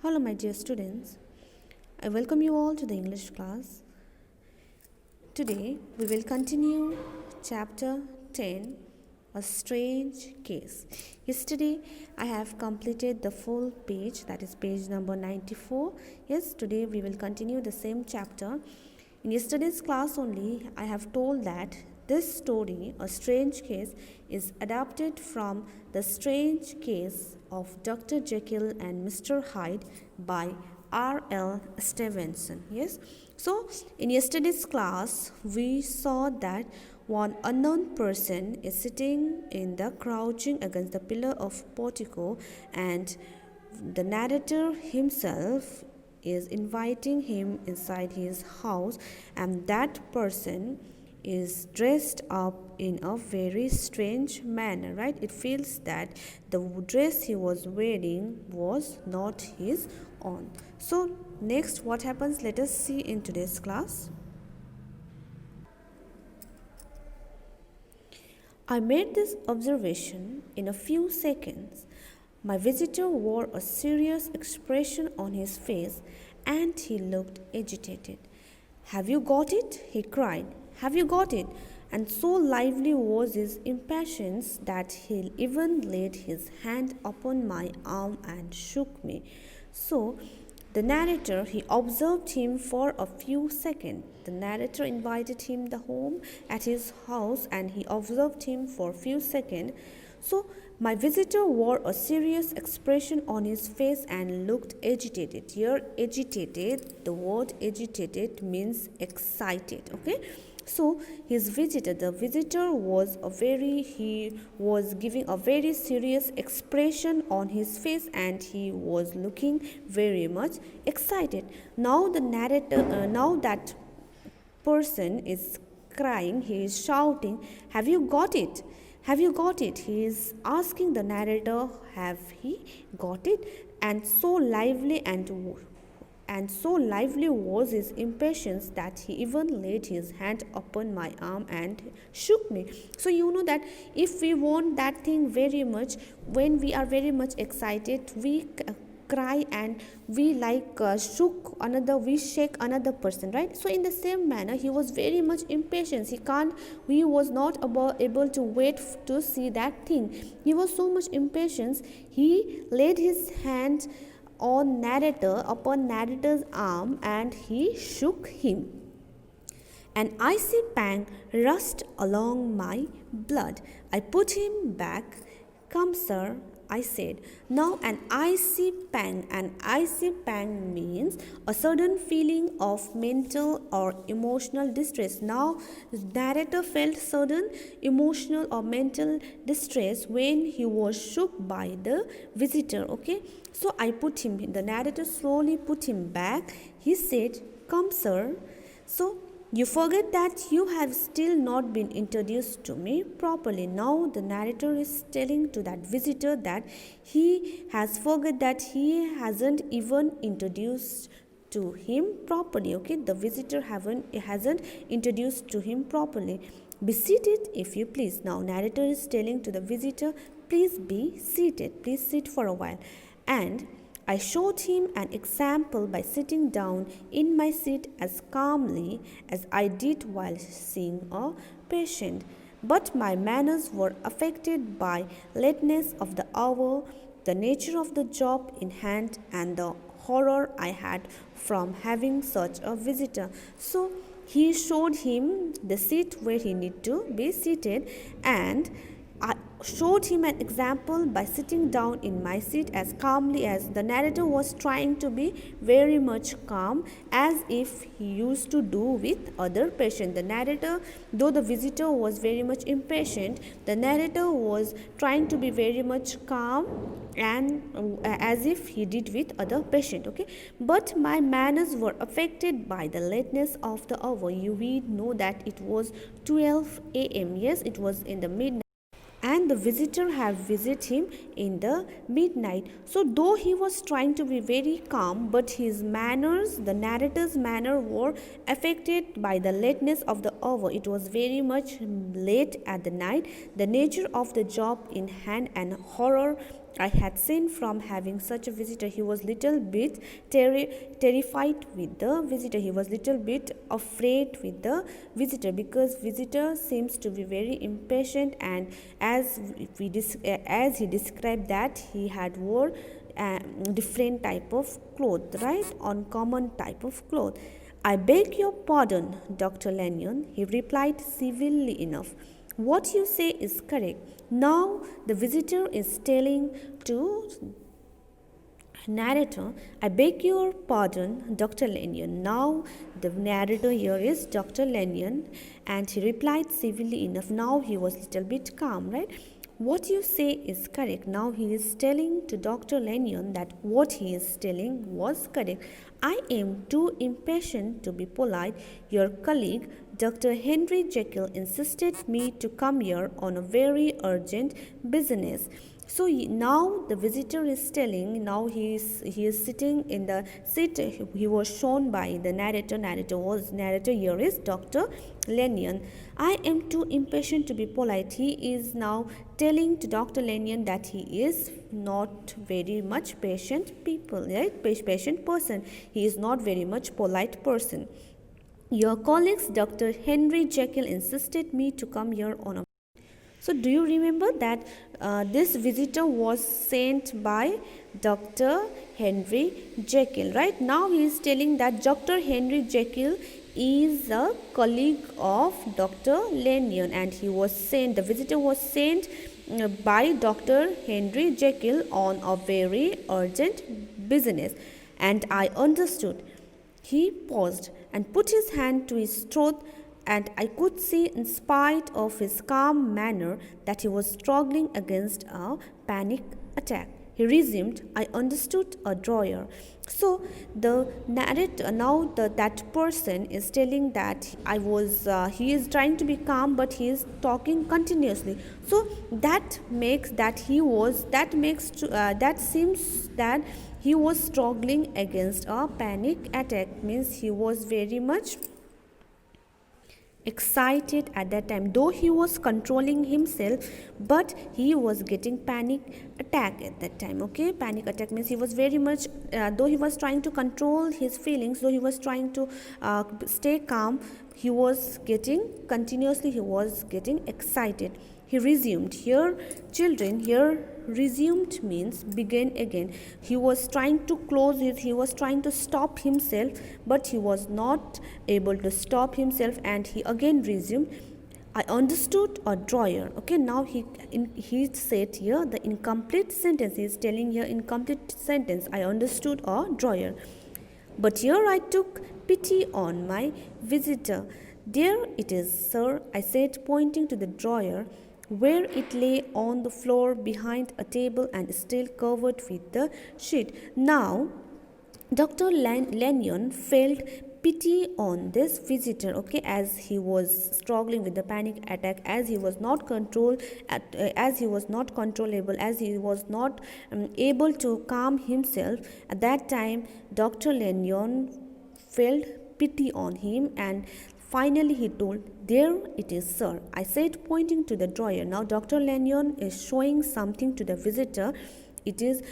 Hello, my dear students. I welcome you all to the English class. Today, we will continue chapter 10, A Strange Case. Yesterday, I have completed the full page, that is page number 94. Yes, today we will continue the same chapter. In yesterday's class only, I have told that this story, A Strange Case, is adapted from The Strange Case of Dr. Jekyll and Mr. Hyde by R.L. Stevenson. Yes. So, in yesterday's class, we saw that one unknown person is sitting in the crouching against the pillar of portico, and the narrator himself is inviting him inside his house, and that person is dressed up in a very strange manner, right? It feels that the dress he was wearing was not his own. So next, what happens? Let us see in today's class. I made this observation in a few seconds. My visitor wore a serious expression on his face and he looked agitated. "Have you got it?" he cried. "Have you got it?" And so lively was his impatience that he even laid his hand upon my arm and shook me. So, the narrator, he observed him for a few seconds. The narrator invited him the home at his house and he observed him for a few seconds. So, my visitor wore a serious expression on his face and looked agitated. Here, agitated, the word agitated means excited. Okay. So his visitor, the visitor he was giving a very serious expression on his face and he was looking very much excited. Now the narrator, now that person is crying, he is shouting, "Have you got it? Have you got it?" He is asking the narrator, have he got it? And so lively was his impatience that he even laid his hand upon my arm and shook me. So you know that if we want that thing very much, when we are very much excited, we cry and we shake another person, right? So in the same manner, he was very much impatient. He was not able to wait to see that thing. He was so much impatient, he laid his hand upon narrator's arm and he shook him. An icy pang rushed along my blood. I put him back. "Come, sir," I said. Now an icy pang means a sudden feeling of mental or emotional distress. Now the narrator felt sudden emotional or mental distress when he was shook by the visitor. Okay, so the narrator slowly put him back. He said, "Come, sir." So you forget that you have still not been introduced to me properly. Now the narrator is telling to that visitor that he has forgot that he hasn't even introduced to him properly. Okay, the visitor hasn't introduced to him properly. "Be seated, if you please." Now narrator is telling to the visitor, "Please be seated. Please sit for a while." And I showed him an example by sitting down in my seat as calmly as I did while seeing a patient. But my manners were affected by lateness of the hour, the nature of the job in hand, and the horror I had from having such a visitor. So he showed him the seat where he need to be seated, and I showed him an example by sitting down in my seat as calmly as the narrator was trying to be very much calm, as if he used to do with other patients. The narrator, though the visitor was very much impatient, the narrator was trying to be very much calm and as if he did with other patient. Okay, but my manners were affected by the lateness of the hour. We know that it was 12 a.m. Yes, it was in the midnight, and the visitor have visited him in the midnight. So though he was trying to be very calm, but his manners, the narrator's manner, were affected by the lateness of the hour. It was very much late at the night. The nature of the job in hand and horror I had seen from having such a visitor. He was little bit terrified with the visitor. He was little bit afraid with the visitor, because visitor seems to be very impatient, and as he described that he had wore different type of cloth, right? Uncommon type of cloth. I beg your pardon, Dr. Lanyon, he replied civilly enough. What you say is correct. Now the visitor is telling to narrator, I beg your pardon, Dr. Lanyon. Now the narrator here is Dr. Lanyon, and he replied civilly enough. Now he was a little bit calm, right? What you say is correct. Now he is telling to Dr. Lanyon that what he is telling was correct. I am too impatient to be polite. Your colleague, Dr. Henry Jekyll, insisted me to come here on a very urgent business. So now the visitor is telling, now he is sitting in the seat he was shown by the narrator. Narrator here is Dr. Lanyon. I am too impatient to be polite. He is now telling to Dr. Lanyon that he is not very much patient people, right? Patient person. He is not very much polite person. Your colleagues, Dr. Henry Jekyll, insisted me to come here on a. So do you remember that this visitor was sent by Dr. Henry Jekyll, right? Now he is telling that Dr. Henry Jekyll is a colleague of Dr. Lanyon, and the visitor was sent by Dr. Henry Jekyll on a very urgent business. And I understood. He paused and put his hand to his throat, and I could see, in spite of his calm manner, that he was struggling against a panic attack. He resumed, I understood a drawer. So the narrator, now that person is telling that he is trying to be calm, but he is talking continuously. So that seems that he was struggling against a panic attack, means he was very much excited at that time, though he was controlling himself, but he was getting panic attack at that time. Okay, panic attack means he was very much though he was trying to control his feelings, though he was trying to stay calm, he was getting excited. He resumed. Here, children, here resumed means begin again. He was trying to stop himself, but he was not able to stop himself, and he again resumed. I understood a drawer. Okay, now he said here the incomplete sentence. He is telling here incomplete sentence. I understood a drawer. But here I took pity on my visitor. There it is, sir, I said, pointing to the drawer, where it lay on the floor behind a table and still covered with the sheet. Now, Dr. Lanyon felt pity on this visitor, okay, as he was struggling with the panic attack, as he was not controllable, as he was not able to calm himself. At that time, Dr. Lanyon felt pity on him, and finally he told, there it is, sir, I said, pointing to the drawer. Now Dr. Lanyon is showing something to the visitor. It is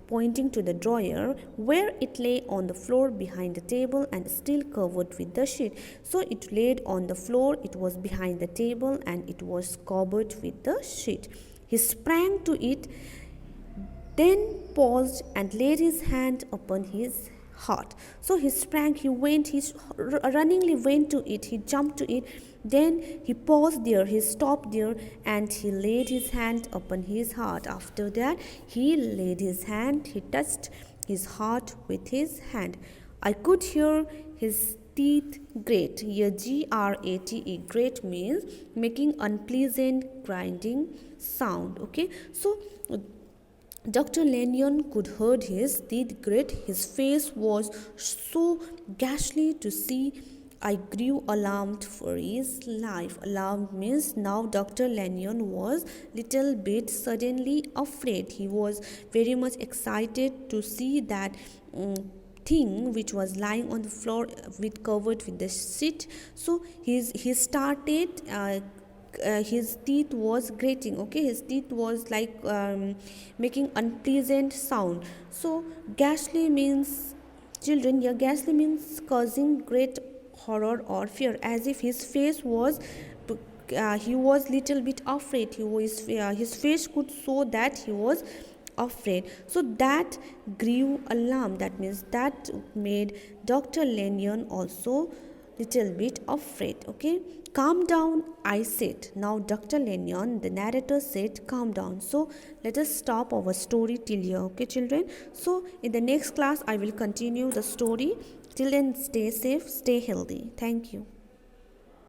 pointing to the drawer, where it lay on the floor behind the table and still covered with the sheet. So it laid on the floor, it was behind the table, and it was covered with the sheet. He sprang to it, then paused and laid his hand upon his heart. So he sprang, he runningly went to it, he jumped to it, then he paused there, he stopped there, and he laid his hand upon his heart. After that, he touched his heart with his hand. I could hear his teeth grate. Here, grate, grate means making unpleasant grinding sound. Okay, so Dr. Lanyon could hear his teeth grit. His face was so ghastly to see. I grew alarmed for his life. Alarmed means now Dr. Lanyon was little bit suddenly afraid. He was very much excited to see that thing which was lying on the floor covered with the sheet. So he started his teeth was grating. Okay, his teeth was like making unpleasant sound. So ghastly means, children, yeah, ghastly means causing great horror or fear, as if his face was he was little bit afraid. His face could show that he was afraid. So that grew alarm, that means that made Dr. Lanyon also little bit afraid. Okay, calm down, I said. Now Dr. Lanyon, the narrator, said calm down. So let us stop our story till here. Okay, children, so in the next class I will continue the story. Till then, stay safe, stay healthy. Thank you.